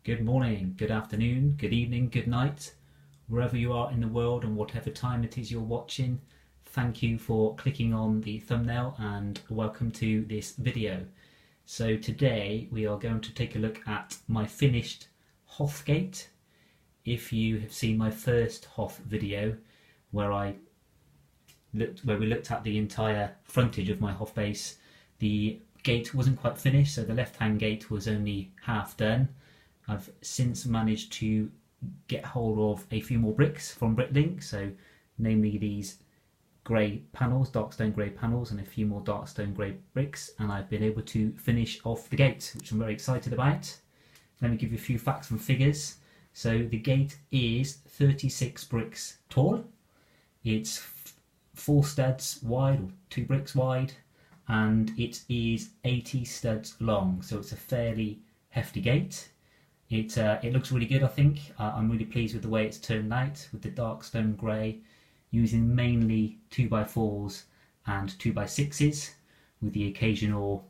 Good morning, good afternoon, good evening, good night, wherever you are in the world and whatever time it is you're watching. Thank you for clicking on the thumbnail and welcome to this video. So today we are going to take a look at my finished Hoth gate. If you have seen my first Hoth video where we looked at the entire frontage of my Hoth base, the gate wasn't quite finished, so the left-hand gate was only half done. I've since managed to get hold of a few more bricks from Bricklink, so namely these grey panels, dark stone grey panels, and a few more dark stone grey bricks, and I've been able to finish off the gate, which I'm very excited about. Let me give you a few facts and figures. So the gate is 36 bricks tall, it's 4 studs wide, or 2 bricks wide, and it is 80 studs long, so it's a fairly hefty gate. It looks really good, I think. I'm really pleased with the way it's turned out with the dark stone grey, using mainly 2x4s and 2x6s, with the occasional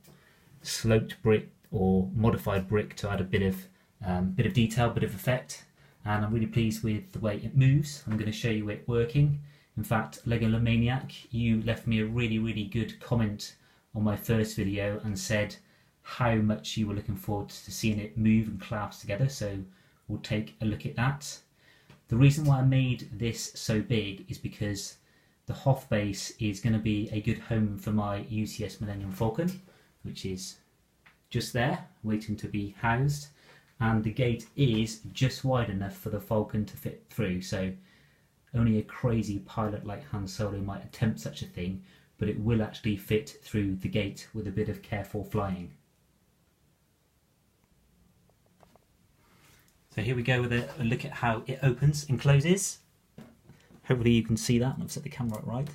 sloped brick or modified brick to add a bit of detail, bit of effect. And I'm really pleased with the way it moves. I'm going to show you it working. In fact, Lego Maniac, you left me a really good comment on my first video and said how much you were looking forward to seeing it move and collapse together, so we'll take a look at that. The reason why I made this so big is because the Hoth base is going to be a good home for my UCS Millennium Falcon, which is just there waiting to be housed, and the gate is just wide enough for the Falcon to fit through, so only a crazy pilot like Han Solo might attempt such a thing, but it will actually fit through the gate with a bit of careful flying. So here we go with a look at how it opens and closes. Hopefully you can see that. I've set the camera up right.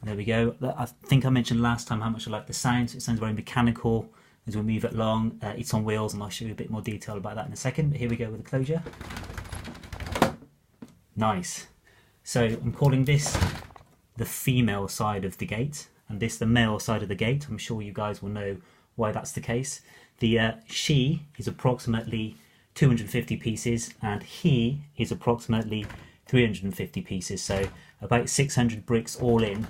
There we go. I think I mentioned last time how much I like the sound. So it sounds very mechanical as we move it along. It's on wheels, and I'll show you a bit more detail about that in a second. But here we go with the closure. Nice. So I'm calling this the female side of the gate, and this the male side of the gate. I'm sure you guys will know why that's the case. The she is approximately 250 pieces and he is approximately 350 pieces, so about 600 bricks all in,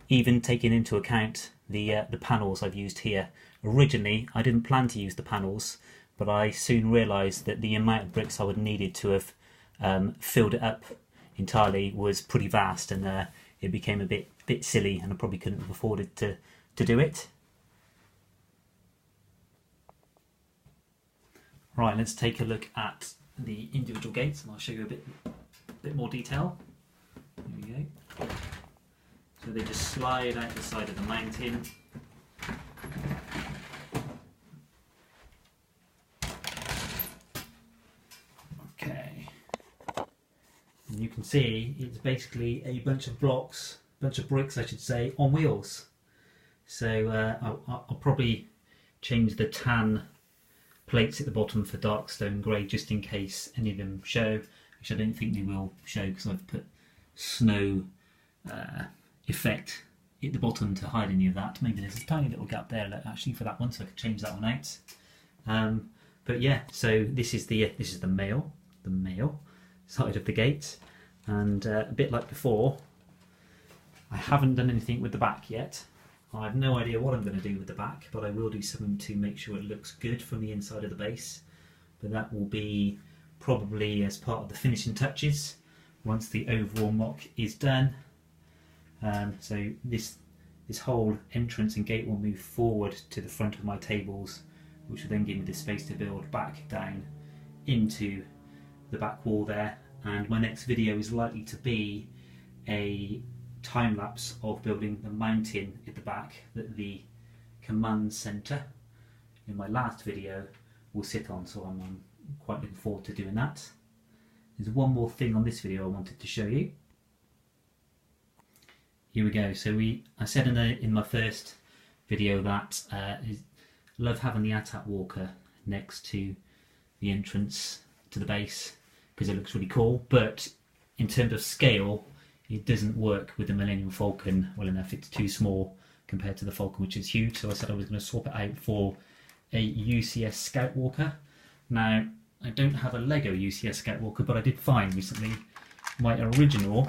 even taking into account the panels I've used here. Originally I didn't plan to use the panels, but I soon realised that the amount of bricks I would needed to have filled it up entirely was pretty vast, and it became a bit silly, and I probably couldn't have afforded to do it. Right, let's take a look at the individual gates, and I'll show you a bit more detail. Here we go. So they just slide out the side of the mountain. Okay. And you can see it's basically a bunch of bricks I should say, on wheels. So I'll probably change the tan plates at the bottom for dark stone grey just in case any of them show, which I don't think they will show because I've put snow effect at the bottom to hide any of that. Maybe there's a tiny little gap there actually for that one, so I could change that one out. But yeah, so this is the male side of the gate, and a bit like before, I haven't done anything with the back yet. I have no idea what I'm going to do with the back, but I will do something to make sure it looks good from the inside of the base. But that will be probably as part of the finishing touches once the overall MOC is done. So this whole entrance and gate will move forward to the front of my tables, which will then give me the space to build back down into the back wall there. And my next video is likely to be a time lapse of building the mountain at the back that the command center in my last video will sit on, so I'm quite looking forward to doing that. There's one more thing on this video I wanted to show you. Here we go. So I said in my first video that I love having the ATAT walker next to the entrance to the base because it looks really cool, but in terms of scale it doesn't work with the Millennium Falcon well enough. It's too small compared to the Falcon, which is huge, so I said I was going to swap it out for a UCS Scout Walker. Now, I don't have a Lego UCS Scout Walker, but I did find recently my original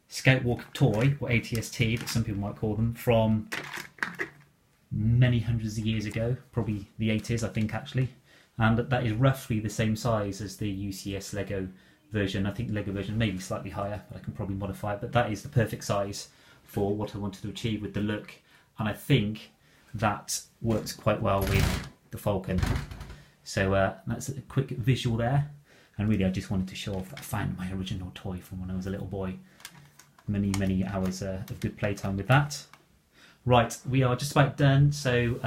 Scout Walker toy, or ATST, that some people might call them, from many hundreds of years ago, probably the 80s, I think, actually. And that is roughly the same size as the UCS Lego version. I think the Lego version may be slightly higher, but I can probably modify it. But that is the perfect size for what I wanted to achieve with the look. And I think that works quite well with the Falcon. So that's a quick visual there. And really, I just wanted to show off that I found my original toy from when I was a little boy. Many hours of good playtime with that. Right, we are just about done. So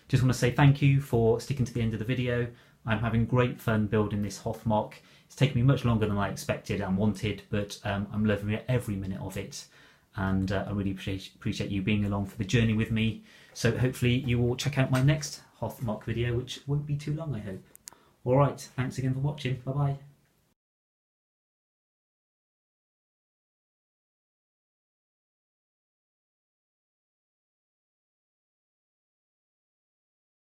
just want to say thank you for sticking to the end of the video. I'm having great fun building this Hoth MOC. It's taken me much longer than I expected and wanted, but I'm loving every minute of it. And I really appreciate you being along for the journey with me. So hopefully you will check out my next Hoth MOC video, which won't be too long, I hope. All right, thanks again for watching. Bye-bye.